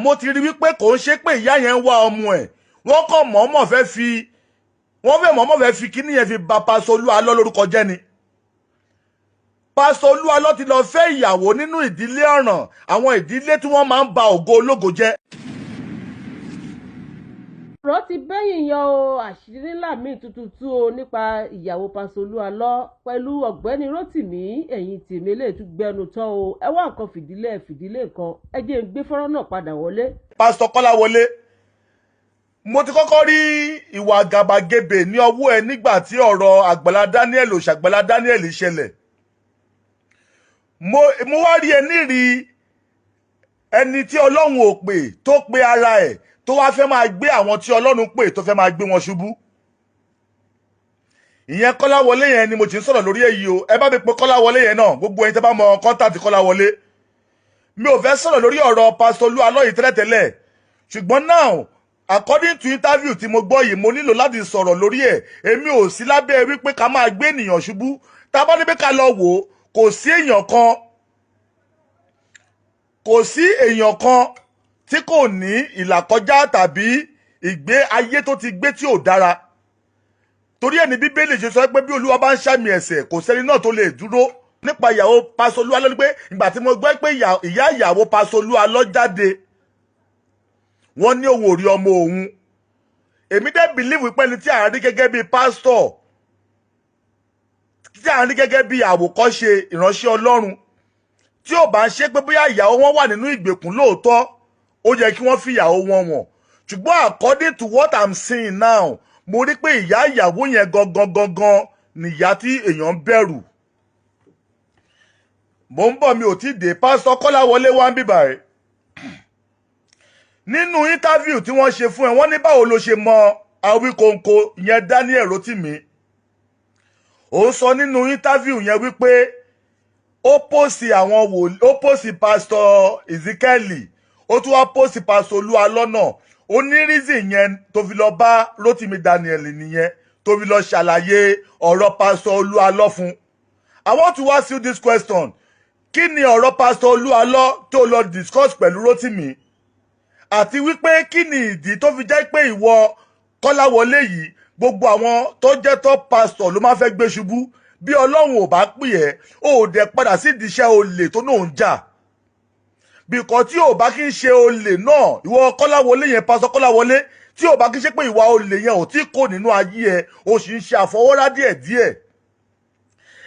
mo ti rí wípé kò ń ṣe pé ìyá yẹn ń wá ọmọ ẹ̀ wọ́n kàn mọ̀ọ́mọ̀ fẹ́ fi kíní yẹn fi bà pásítọ̀ Olúalọ́ lórúkọ jẹ́ ni. Pásítọ̀ Olúalọ́ ti lọ fẹ́ ìyàwó nínú ìdílé ọ̀ràn, àwọn ìdílé tí wọ́n máa ń ba ògo ológo jẹ́. ọ̀rọ̀ ti bẹ́yìn yan o, àṣírí ńlá míì tuntun tú o nípa ìyàwó pásítọ̀ Olúalọ́ pẹ̀lú ọ̀gbẹ́ni Rótìmí. ẹ̀yìn tèmi lè tún gbẹnu tán o, ẹ wá nǹkan fìdílé nǹkan, ẹ jẹ́ ń gbé fọ́nrán náà padà wọlé. Pásítọ̀ Kọ́láwọlé, mo ti kọ́kọ́ rí ìwà àgàbàgebè ní ọwọ́ ẹ nígbà tí ọ̀rọ̀ Àgbàlá Daniel òṣàgbàlá Daniel ṣẹlẹ̀. mo wá rí ẹ nírì ẹni tí Ọlọ́run ò pè tó pe ara ẹ̀ tó wá fẹ́ máa gbé àwọn tí Ọlọ́run pè tó fẹ́ máa gbé wọn ṣubú. ìyẹn Kọ́láwọlé yẹn ni mo ti ń sọ̀rọ̀ lórí èyí o, ẹ bá mi pe Kọ́láwọlé yẹn náà, gbogbo ẹni tẹ́ bá mọ kọ́ńtàtì Kọ́láwọlé. mi ò fẹ́ sọ̀rọ̀ lórí ọ̀rọ̀ pásítọ̀ Olúalọ́ yìí tẹ́lẹ̀tẹ́lẹ̀, ṣùgbọ́n now according to interview tí mo gbọ́ yìí mo nílò láti sọ̀rọ̀ lórí ẹ̀. èmi ò sí lábẹ́ wípé ká máa gbé ènìyàn ṣubú. tá a bá níbi ká lọ wò ó, kò sí èèyàn kan tí kò ní ìlàkọjá tàbí ìgbé ayé tó ti gbé tí ò dára. torí ẹ̀ ní Bíbélì ṣe sọ pé bí Olúwa bá ń ṣàmì ẹ̀ṣẹ̀ kò sẹ́ni náà tó lè dúró. nípa ìyàwó pásítọ̀ Olúalọ́ ni pé ìgbà tí mo gbọ́ pé ìyá ìyàwó pásítọ̀ Olúalọ́ jáde, wọ́n ní òun ò rí ọmọ òun. èmi dẹ̀ believe wípé ẹni tí à ń rí gẹ́gẹ́ bí pásítọ̀, tí à ń rí gẹ́gẹ́ bí àwòkọ́ṣe ìránṣẹ́ Ọlọ́run, tí ò bá ń ṣe pé bóyá ìyàwó wọn wà nínú ìgbèkùn lóòótọ́, ó yẹ kí wọ́n fi ìyàwó wọn wọ̀n. ṣùgbọ́n according to what I'm seeing now, mo rí pé ìyá ìyàwó yẹn gangan nìyá tí èèyàn ń bẹ̀rù. mo ń bọ̀, mi ò tí dé. Pásítọ̀ Kọ́láwọlé wá ń bíbà rẹ̀. nínú interview tí wọ́n ṣe fún ẹ, wọ́n ní báwo ló ṣe mọ Awíkonko yẹn Daniel Rótìmí. ó sọ nínú interview yẹn wípé ó pòsì pásítọ̀ Ezekiel, ó tún wá pòsì pásítọ̀ Olúalọ́ náà. ó ní reason yẹn tó fi lọ bá Rótìmí Daniel nìyẹn, tó fi lọ ṣàlàyé ọ̀rọ̀ pásítọ̀ Olúalọ́ fún. I want to ask you this question. kí ni ọ̀rọ̀ pásítọ̀ Olúalọ́ tó lọ discuss pẹ̀lú Rótìmí? àti wípé kí ni ìdí tó fi jẹ́ pé ìwọ Kọ́láwọlé yìí gbogbo àwọn tó jẹ́ top pastor ló máa fẹ́ gbé ṣubú? bí Ọlọ́run ò bá pè ẹ́, ó dẹ̀ padà sí ìdíṣẹ́ olè tó náà ń jà. bìkọ́ tí ò bá kí ń ṣe olè náà, ìwọ Kọ́láwọlé yẹn, pásítọ̀ Kọ́láwọlé, tí ò bá kí ń ṣe pé ìwà olè yẹn ò tí kò nínú ayé ẹ, ó sì ń ṣe àfọwọ́rá díẹ̀díẹ̀.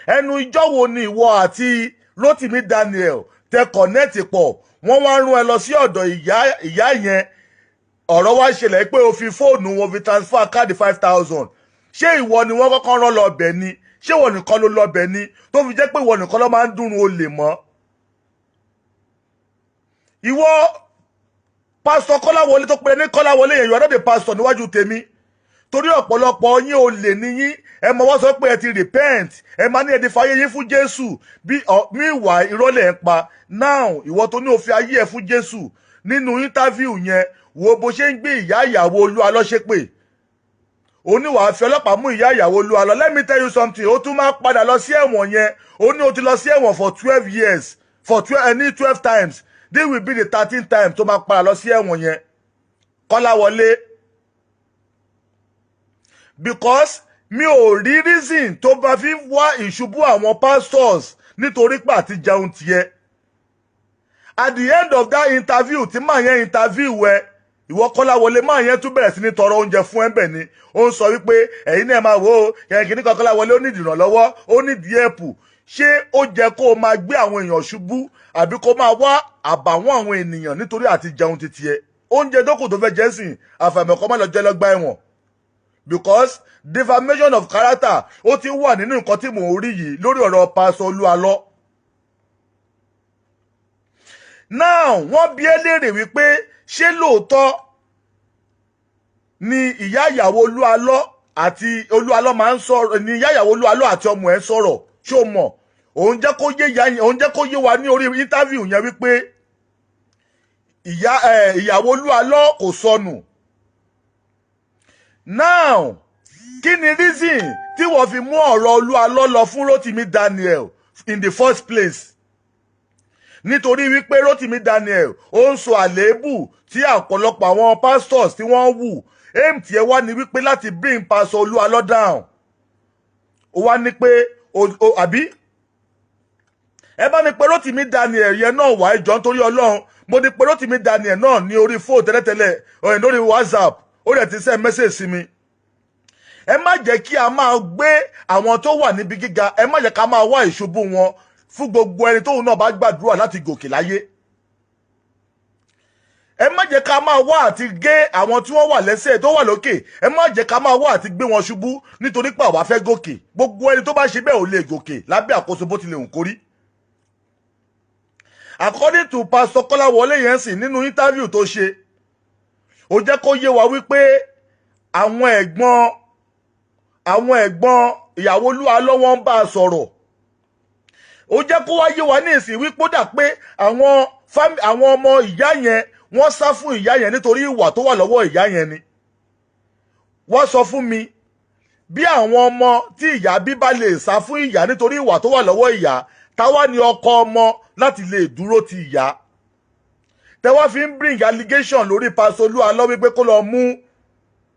ẹnu ìjọ́ wo ni ìwọ àti Rótìmí Daniel tẹ connect pọ̀, wọ́n wá rún ẹ lọ sí ọ̀dọ̀ ìyá yẹn, ọ̀rọ̀ wá ṣẹlẹ̀ pé o fi fóònù wọn fi transfer káàdì 5,000. ṣé ìwọ ni wọ́n kọ́kọ́ rán lọ bẹ̀ ni? ṣé ìwọ nìkan ló lọ bẹ̀ ni tó fi jẹ́ pé ìwọ nìkan ló máa ń dùnrún olè mọ́? ìwọ pásítọ̀ Kọ́láwọlé tó pe ní Kọ́láwọlé yẹn, ìwọ náà dé pásítọ̀ níwájú tèmi. torí ọ̀pọ̀lọpọ̀ yín olè níyín, ẹ mọ̀ wọ́n sọ pé ẹ ti repent, ẹ máa ní ẹ ti fàyè yín fún Jésù, bí ìwà ìrọ́lẹ̀ ń pa. now ìwọ tó ní o fi ayé ẹ fún Jésù, nínú interview yẹn wo bó ṣe ń gbé ìyá ìyàwó Olúalọ́ ṣépè. ó ní wàá fi ọlọ́pàá mú ìyá ìyàwó Olúalọ́. let me tell you something, ó tún máa padà lọ sí ẹ̀wọ̀n yẹn. ó ní ó ti lọ sí ẹ̀wọ̀n for 12 years, for 12 times. this will be the 13th time tó máa padà lọ sí ẹ̀wọ̀n yẹn. Kọ́láwọlé, because mi ò rí reason tó bá fi wá ìṣubú àwọn pastors nítorí pé àti jẹun tiẹ̀. at the end of that interview tí màá yẹn interview ẹ, ìwọ Kọ́láwọlé, máa yẹn tún bẹ̀rẹ̀ sí ní tọrọ oúnjẹ fún ẹ̀bẹ̀ ni. ó ń sọ wípé ẹ̀yin náà máa wò ó, kẹ̀kẹ́ ní Kọ́láwọlé ó ní ìdìrànlọ́wọ́, ó ní díẹ̀pù. ṣé ó jẹ́ kó o máa gbé àwọn èèyàn ṣubú, àbí kó máa wá àbàwọ́n àwọn ènìyàn nítorí àti jẹun titi ẹ? oúnjẹ dókò tó fẹ́ jẹ́ sìn, àfàìmọ̀kọ́ má lọ jẹ́ lọ́gbà ẹ̀wọ̀n. because defamation of character ó ti wà nínú nǹkan tí mò ń rí yìí lórí ọ̀rọ̀ pásítọ̀ Olúalọ́. now wọ́n bi ẹ́ léèrè wípé ṣé lóòótọ́ ni ìyá ìyàwó Olúalọ́ àti Olúalọ́ máa ń sọ̀rọ̀, ni ìyá ìyàwó Olúalọ́ àti ọmọ ẹ̀ sọ̀rọ̀? ṣé o mọ̀? òun jẹ́ kó yé wa ní orí interview yẹn wípé ìyàwó Olúalọ́ kò sọnù. now kí ni reason tí wọ́n fi mú ọ̀rọ̀ Olúalọ́ lọ fún Rótìmí Daniel in the first place? nítorí wípé Rotimi Daniel ó ń sọ àléébù tí ọ̀pọ̀lọpọ̀ àwọn pastors tí wọ́n wù aim tí ẹ wá ní wípé láti bring Pastor Oluwalo down. Ó wá ní pé àbí ẹ bá ní pé Rotimi Daniel yẹn náà wá ìjọ nítorí Ọlọ́run mo ní pé Rotimi Daniel náà ní orí fóònù tẹ́lẹ̀tẹ́lẹ̀ ọ̀rẹ́ lórí WhatsApp ó rẹ̀ ti send message sí mi. Ẹ má jẹ́ kí a máa gbé àwọn tó wà níbi gíga, ẹ má jẹ́ ká máa wá ìṣubú wọn fún gbogbo ẹni tóun náà bá gbàdúrà láti gòkè láyé. Ẹ má jẹ́ ká máa wá àti gé àwọn tí wọ́n wà lẹ́sẹ̀ tó wà lókè, ẹ má jẹ́ ká máa wá àti gbé wọn ṣubú nítorí pé àwa fẹ́ gòkè. Gbogbo ẹni tó bá ṣe bẹ́ẹ̀ ò lè gòkè lábẹ́ àkóso bó tilẹ̀ hùn kórí. According to Pastor Kolawole yẹn sì nínú interview tó ṣe, ó jẹ́ kó yé wa wípé àwọn ẹ̀gbọ́n ìyàwó Oluwalo wọ́n ń bá a sọ̀rọ̀. Ó jẹ́ kó wá yé wa ní ìsìn wípé ó dà pé àwọn ọmọ ìyá yẹn wọ́n sá fún ìyá yẹn nítorí ìwà tó wà lọ́wọ́ ìyá yẹn ni. Wọ́n sọ fún mi bí àwọn ọmọ tí ìyá bí bá lè sá fún ìyá nítorí ìwà tó wà lọ́wọ́ ìyá, táwa ni ọkọ ọmọ láti lè dúró ti ìyá. Tẹ́wọ́ fi ń bring allegation lórí Pastor Oluwalo wípé kó lọ mú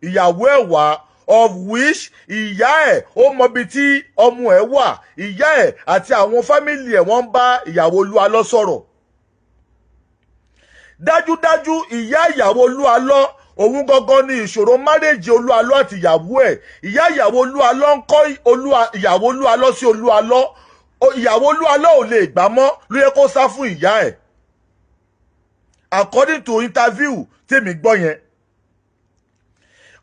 ìyàwó ẹ̀ wá, of which ìyá ẹ̀ ó mọbi tí ọmọ ẹ̀ wà, ìyá ẹ̀ àti àwọn fámìlì ẹ̀ wọ́n ń bá ìyàwó Oluwalo sọ̀rọ̀. Dájúdájú ìyá ìyàwó Oluwalo òun gangan ni ìṣòro márèjì Oluwalo àti ìyàwó ẹ̀. Ìyá ìyàwó Oluwalo ń kọ́ ìyàwó Oluwalo sí Oluwalo. Ìyàwó Oluwalo ò lè gbà mọ́ ló yẹ kó sá fún ìyá ẹ̀. According to interview tèmi gbọ́ yẹn.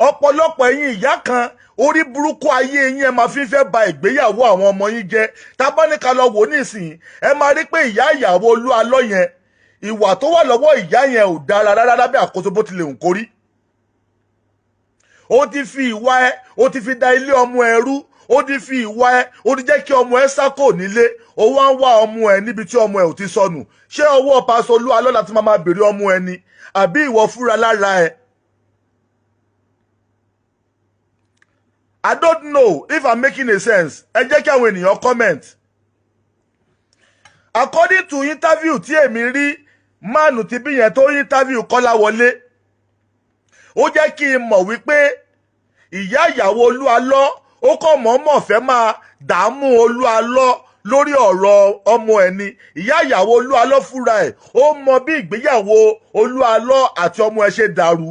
Ọ̀pọ̀lọpọ̀ ẹ̀yin ìyá kan orí burúkú ayé yín ẹ máa fi fẹ́ ba ìgbéyàwó àwọn ọmọ yín jẹ́. Tá bá ní ká lọ wò nísìnyí ẹ máa rí pé ìyá ìyàwó Oluwalo yẹn ìwà tó wà lọ́wọ́ ìyá yẹn ò dára rárá lábẹ́ àkóso bó tilẹ̀ hùn kórí. Ó ti fi ìwà ẹ ó ti fi da ilé ọmọ ẹ rú, ó ti fi ìwà ẹ ó ti jẹ́ kí ọmọ ẹ sákò nílé, ó wá ń wá ọmọ ẹ níbi tí ọmọ ẹ ò ti sọnù. Ṣé ọwọ́ Pastor Oluwalo láti máa bèrè ọmọ ẹ ni àbí ìwọ fúnra lára ẹ? I don't know if I'm making a sense. Ẹ jẹ́ kí àwọn ènìyàn comment. According to interview tí èmi rí mánu tí bí yẹn tó interview Kolawole, ó jẹ́ kí n mọ̀ wípé ìyá ìyàwó Oluwalo ó kàn mọ̀ọ́mọ̀ fẹ́ máa dààmú Oluwalo lórí ọ̀rọ̀ ọmọ ẹ̀ ni. Ìyá ìyàwó Oluwalo fúnra ẹ̀ ó mọ bí ìgbéyàwó Oluwalo àti ọmọ ẹ̀ ṣe dàrú.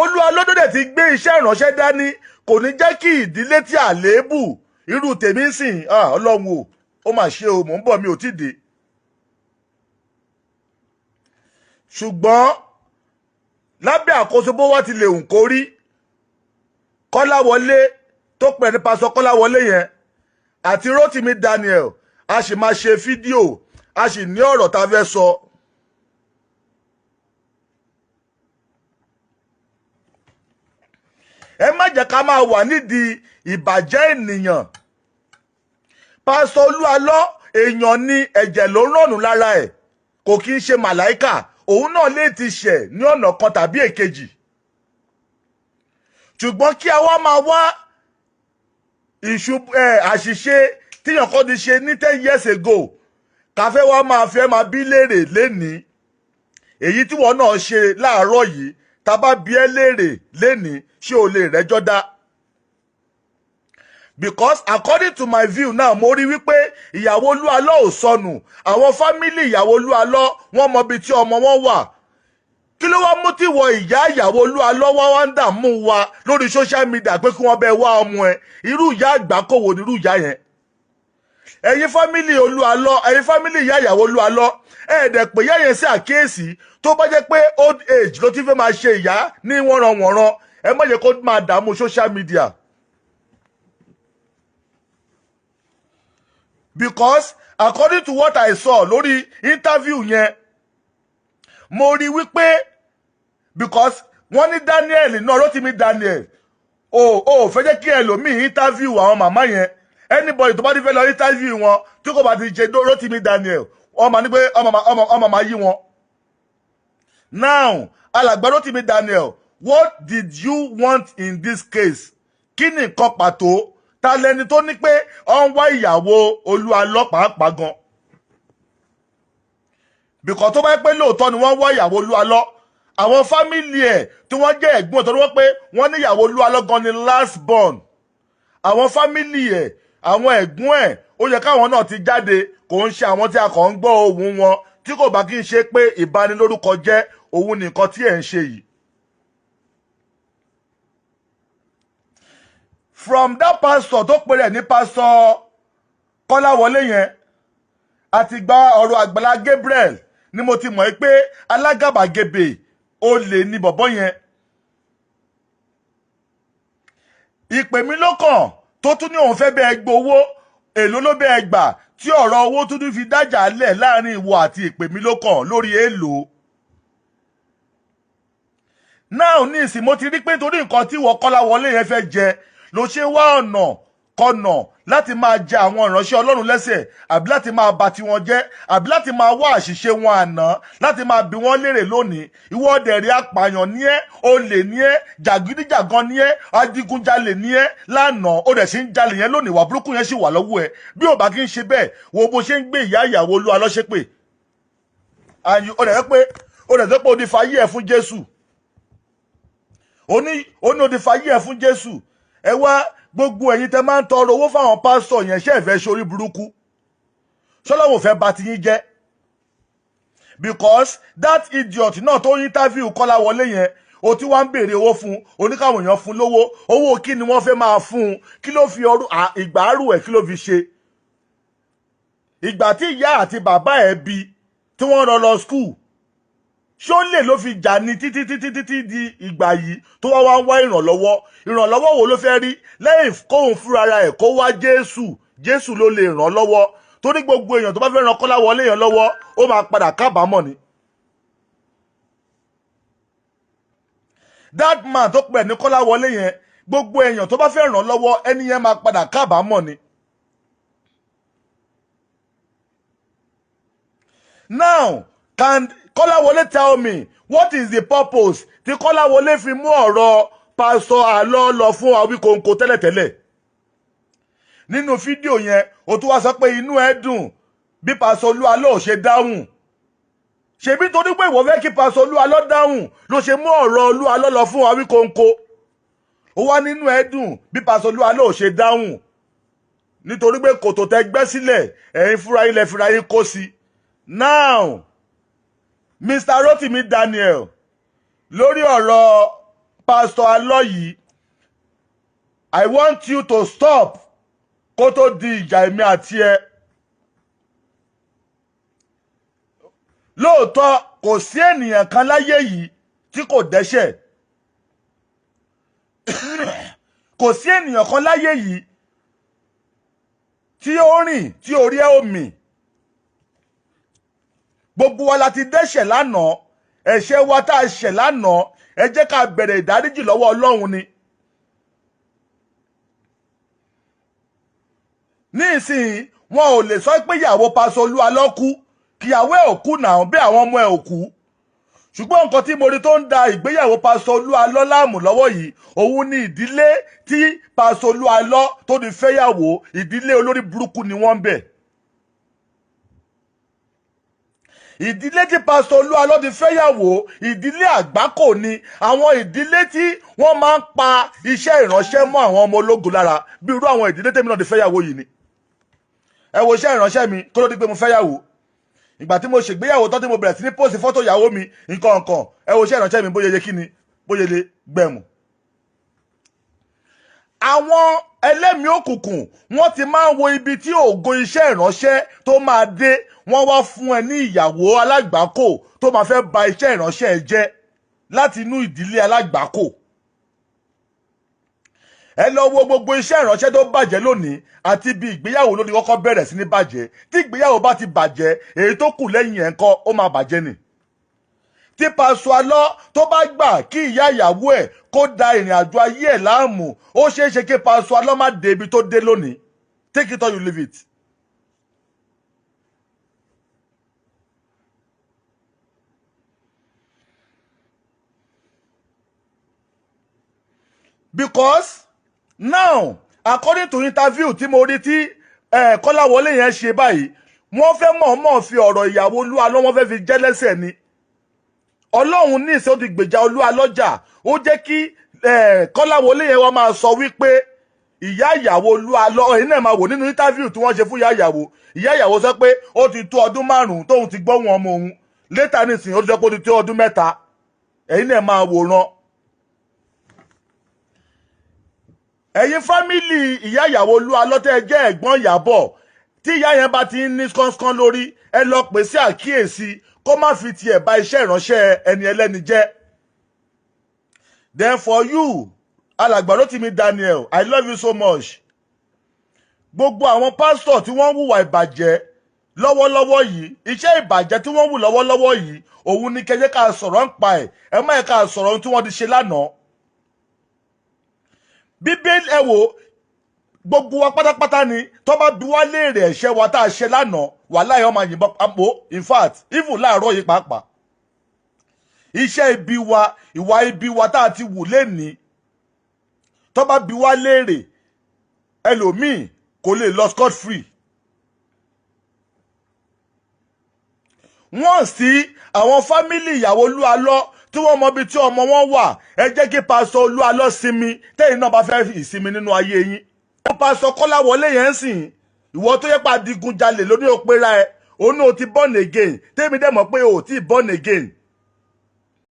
Oluwalo tó dẹ̀ ti gbé iṣẹ́ ìránṣẹ́ dání kò ní jẹ́ kí ìdílé tí àléébù irú tèmi sìn Ọlọ́run ó mà ṣe o, mò ń bọ̀ mi ò tí dé. Ṣùgbọ́n lábẹ́ àkóso bó wá ti lè hùn kó rí, Kolawole tó pẹ̀ ní Pastor Kolawole yẹn àti Rotimi Daniel a sì máa ṣe fídíò, a sì ní ọ̀rọ̀ tá a fẹ́ sọ. Ẹ má jẹ́ ká máa wà nídìí ìbàjẹ́ ènìyàn. Pastor Oluwalo èèyàn ní ẹ̀jẹ̀ ló ń rọ̀nù lára ẹ̀, kò kí ń ṣe màláìkà. Òun náà lè ti ṣẹ̀ ní ọ̀nà kan tàbí èkejì. Ṣùgbọ́n kí a wá máa wá àṣìṣe tíyàn kan ti ṣe ní 10 years ago ká fẹ́ wá máa bí léèrè lénìí. Èyí tí wọ́n náà ṣe láàárọ̀ yìí tá bá bí ẹ léèrè lénìí ṣé o lè rẹ́jọ́ dá? Because according to my view now mo rí wípé ìyàwó Oluwalo ò sọnù, àwọn fámílì ìyàwó Oluwalo wọ́n mọ bí tí ọmọ wọn wà. Kí ló wá mú tí wọ ìyá ìyàwó Oluwalo wá ń dààmú wa lórí social media pé kí wọ́n bẹ wá ọmọ ẹ? Irú ìyá àgbákòwò nírú ìyá yẹn. Ẹ̀yin fámílì Oluwalo, ẹ̀yin fámílì ìyá ìyàwó Oluwalo ẹ̀ẹ́dẹ̀ pé ìyá yẹn sí àkíyèsí tó bá jẹ́ pé old age ló ti fẹ́ máa ṣe ìyá ní wọ́nranwọ̀nran, ẹ má jẹ́ kó máa dààmú social media. Because according to what I saw lórí interview yẹn, mo rí wípé because wọ́n ní Daniel náà Rotimi Daniel fẹ́ jẹ́ kí ẹlòmíì interview àwọn màmá yẹn. Anybody tó bá ti fẹ́ lọ interview wọn tí kò bá ti ṣe Rotimi Daniel wọ́n máa ní pé ọmọ máa yí wọn. Now alàgbà Rotimi Daniel, what did you want in this case? Kí ni nǹkan pàtó ta lẹni tó ní pé ó ń wá ìyàwó Oluwalo pàápàá gan? because tó bá pé lóòótọ́ ni wọ́n wá ìyàwó Olúalọ́ àwọn fámìlì ẹ̀ tí wọ́n jẹ́ ẹ̀gbọ́n tó ní wọ́n pé wọ́n ní ìyàwó Olúalọ́ gan ni last born àwọn fámìlì ẹ̀ àwọn ẹ̀gbọ́n ẹ̀ ó yẹ káwọn náà ti jáde kò ń ṣe àwọn tí a kàn ń gbọ́ ohùn wọn tí kò bá kí n ṣe pé ìbanilórúkọ jẹ́ òun nìkan tí ẹ̀ ń ṣe yìí. From that pastor tó pè rẹ̀ ní pastor Kọ́láwọlé yẹn àti gba ọ̀rọ̀ Àgbàlá Gabriel ni mo ti mọ̀ pé alágàbàgebè olè ni bọ̀bọ́ yẹn. Ìpè mi lọ́kàn tó tún ní òun fẹ́ bẹ́ẹ̀ gbowó èló ló bẹ́ẹ̀ gbà tí ọ̀rọ̀ owó tún fi dájà lẹ̀ láàrin ìwọ àti ìpè mi lọ́kàn lórí èlò. Náà ní ìsìn mo ti rí pé torí nǹkan tí ìwọ Kọ́láwọlé yẹn fẹ́ jẹ ló ṣe wá ọ̀nà kọ̀nà láti máa jẹ àwọn ìránṣẹ́ Ọlọ́run lẹ́sẹ̀ àbí láti máa bà tiwọn jẹ́ àbí láti máa wá àṣìṣe wọn àná láti máa bi wọ́n léèrè lónìí. Ìwọ dẹ̀rí apààyàn ní ẹ́ olè ní ẹ́ jàgídíjàgan ní ẹ́ adigunjalè ní ẹ́ lánàá ó dẹ̀ ṣe ń jalè yẹn lónìí wà burúkú yẹn sì wà lọ́wọ́ ẹ̀ bí ò bá kí ń ṣe bẹ́ẹ̀ wo bó ṣe ń gbé ìyá ìyàwó Olúalọ́ ṣépè ó dẹ̀ pé ó di fayé ẹ̀ fún Jésù ó ní ó di fayé ẹ̀ fún Jésù. Ẹ wá gbogbo ẹ̀yin tẹ́ máa ń tọrọ owó fáwọn pásítọ̀ yẹn ṣe ìfẹ́ ṣorí burúkú ṣọlọ́wọ́ fẹ́ bà ti yín jẹ́ because that idiot náà tó interview Kọ́láwọlé yẹn o tí wọ́n ń béèrè owó fún oníkàwọn èèyàn fún lówó owó kí ni wọ́n fẹ́ máa fún un kí ló fi ìgbà àrù ẹ̀ kí ló fi ṣe ìgbà tí ìyá àti bàbá ẹ̀ bí tí wọ́n rán lọ school ṣó lè ló fi jà ní títí di ìgbà yìí tó wá ń wá ìrànlọ́wọ́ wo ló fẹ́ rí lẹ́yìn kóhun fúnra ẹ̀ kó wá Jésù ló lè ràn lọ́wọ́ torí gbogbo èèyàn tó bá fẹ́ ràn Kọ́láwọlé yẹn lọ́wọ́ ó máa padà kábàámọ̀ ni. That man tó pẹ̀ ní Kọ́láwọlé yẹn gbogbo èèyàn tó bá fẹ́ ràn lọ́wọ́ ẹni yẹn máa padà kábàámọ̀ ni. Now can Kọ́láwọlé tell me what is the purpose tí Kọ́láwọlé fi mú ọ̀rọ̀ pásítọ̀ àlọ́ lọ fún Awíkonko tẹ́lẹ̀tẹ́lẹ̀ nínú fídíò yẹn ó tún wá sọ pé inú ẹ̀ dùn bí pásítọ̀ Olúalọ́ ò ṣe dáhùn ṣebí torí pé ìwọ fẹ́ kí pásítọ̀ Olúalọ́ dáhùn ló ṣe mú ọ̀rọ̀ Olúalọ́ lọ fún Awíkonko ó wá nínú ẹ̀ dùn bí pásítọ̀ Olúalọ́ ò ṣe dáhùn nítorí pé kòtò tẹ́ gbẹ́ sílẹ̀ ẹ̀yin fúnra ilẹ̀ fúnra yín kó sí. Now Mr. Rotimi Daniel lórí ọ̀rọ̀ Pastor Alọ́ yìí I want you to stop kó tó di ìjà èmi àti ẹ. Lóòótọ́ kò sí ènìyàn kan láyé yìí tí kò dẹ́ṣẹ̀ kò sí ènìyàn kan láyé yìí tí ó rìn tí orí ẹ̀ ò mì. Gbogbo wa la ti dẹ́ṣẹ̀ lánàá ẹ̀ṣẹ̀ wa tá a ṣẹ̀ lánàá ẹ jẹ́ ká bẹ̀rẹ̀ ìdáríjì lọ́wọ́ Ọlọ́run ni. Ní ìsìn wọn ò lè sọ pé ìyàwó pásítọ̀ Olúalọ́ kú kíyàwó ẹ̀ ò kú náà bí àwọn ọmọ ẹ̀ ò kú ṣùgbọ́n nǹkan tí mo rí tó ń da ìgbéyàwó pásítọ̀ Olúalọ́ láàmú lọ́wọ́ yìí òun ni ìdílé tí pásítọ̀ Olúalọ́ tó ti fẹ́yàwó ìdílé olórí burúkú ni wọ́n ń bẹ̀. Ìdílé tí pásítọ̀ Olúalọ́ ti fẹ́yàwó ìdílé àgbákò ni àwọn ìdílé tí wọ́n máa ń pa iṣẹ́ ìránṣẹ́ mọ́ àwọn ọmọ ológun lára bí irú àwọn ìdílé tèmi náà ti fẹ́yàwó yìí ni. Ẹ wo iṣẹ́ ìránṣẹ́ mi kó ló di pé mo fẹ́yàwó ìgbà tí mo ṣègbéyàwó tán tí mo bẹ̀rẹ̀ sí ní pósì fọ́tò ìyàwó mi nǹkan ẹ wo iṣẹ́ ìránṣẹ́ mi bóyá yẹ kí ni bóyá lè gbẹ̀mù. Àwọn ẹlẹ́mìí òkùnkùn wọ́n ti máa ń wo ibi tí ògo iṣẹ́ ìránṣẹ́ tó máa dé wọ́n wá fún ẹ ní ìyàwó alágbàákò tó máa fẹ́ ba iṣẹ́ ìránṣẹ́ ẹ jẹ́ láti inú ìdílé alágbàákò. Ẹ lọ wo gbogbo iṣẹ́ ìránṣẹ́ tó bàjẹ́ lónìí àti bí ìgbéyàwó ló ti kọ́kọ́ bẹ̀rẹ̀ sí ní bàjẹ́ tí ìgbéyàwó bá ti bàjẹ́ èyí tó kù lẹ́yìn ẹ̀ ńkọ́ ó máa bàjẹ́ ni. Tí pásítọ̀ Alọ́ tó bá gbà kí ìyá ìyàwó ẹ̀ kó da ìrìn àjò ayé ẹ̀ láàmú ó ṣeé ṣe kí pásítọ̀ Alọ́ má dé ibi tó dé lónìí. Take it or you leave it. Because now according to interview tí mo rí tí Kọ́láwọlé yẹn ṣe báyìí wọ́n fẹ́ mọ̀ọ́mọ̀ fi ọ̀rọ̀ ìyàwó Olúalọ́ wọ́n fẹ́ fi jẹ́ lẹ́sẹ̀ ni. Ọlọ́run ní ìṣe ó ti gbèjà Olúalọ́jà ó jẹ́ kí Kọ́láwọlé yẹn wá máa sọ wípé ìyá ìyàwó Olúalọ́ ẹ̀yin náà máa wò nínú íńtáfíù tí wọ́n ṣe fún ìyá ìyàwó sọ pé ó ti tó ọdún 5 tóun ti gbọ́ wọn ọmọ òun létà nísìnyí ó ti sọ pé ó ti tó ọdún 3 ẹ̀yin náà máa wòran. Ẹ̀yin fámìlì ìyá ìyàwó Olúalọ́ tẹ́ jẹ́ ẹ̀gbọ́n Ìyábọ̀ tí ìyá yẹn bá ti ń ní skánskán lórí ẹ lọ pè sí àkíyèsí kó má fi tiẹ̀ bà iṣẹ́ ìránṣẹ́ ẹni ẹlẹ́ni jẹ́. Then for you alàgbà Rótìmí Daniel, I love you so much. Gbogbo àwọn pásítọ̀ tí wọ́n hùwà ìbàjẹ́ lọ́wọ́lọ́wọ́ yìí iṣẹ́ ìbàjẹ́ tí wọ́n hù lọ́wọ́lọ́wọ́ yìí òun ni kẹjẹ́ ká sọ̀rọ̀ ń pa ẹ̀ má yẹ ká sọ̀rọ̀ ohun tí wọ́n ti ṣe lánàá. Bíbélì ẹ wò gbogbo wa pátápátá ni tó bá bi wá léèrè ẹ̀ṣẹ̀ wa tá a ṣe lánàá wàláhì ó máa yìnbọn àpò in fact even láàárọ̀ yìí pàápàá iṣẹ́ ibi wa ìwà ibi wa tá a ti wù lénìí tó bá bi wá léèrè ẹlòmíì kò lè lọ scot free. Wọ́n sí àwọn fámìlì ìyàwó Olúalọ́ tí wọ́n mọ ibi tí ọmọ wọn wà ẹ jẹ́ kí pásítọ̀ Olúalọ́ sinmi tẹ́yìn náà bá fẹ́ ìsinmi nínú ayé yín. Pásítọ̀ Kọ́láwọlé yẹn sìn ìwọ tó yẹ pa digunjalè lóní òpera ẹ òun náà ti born again tèmi dẹ̀ mọ̀ pé o ti born again.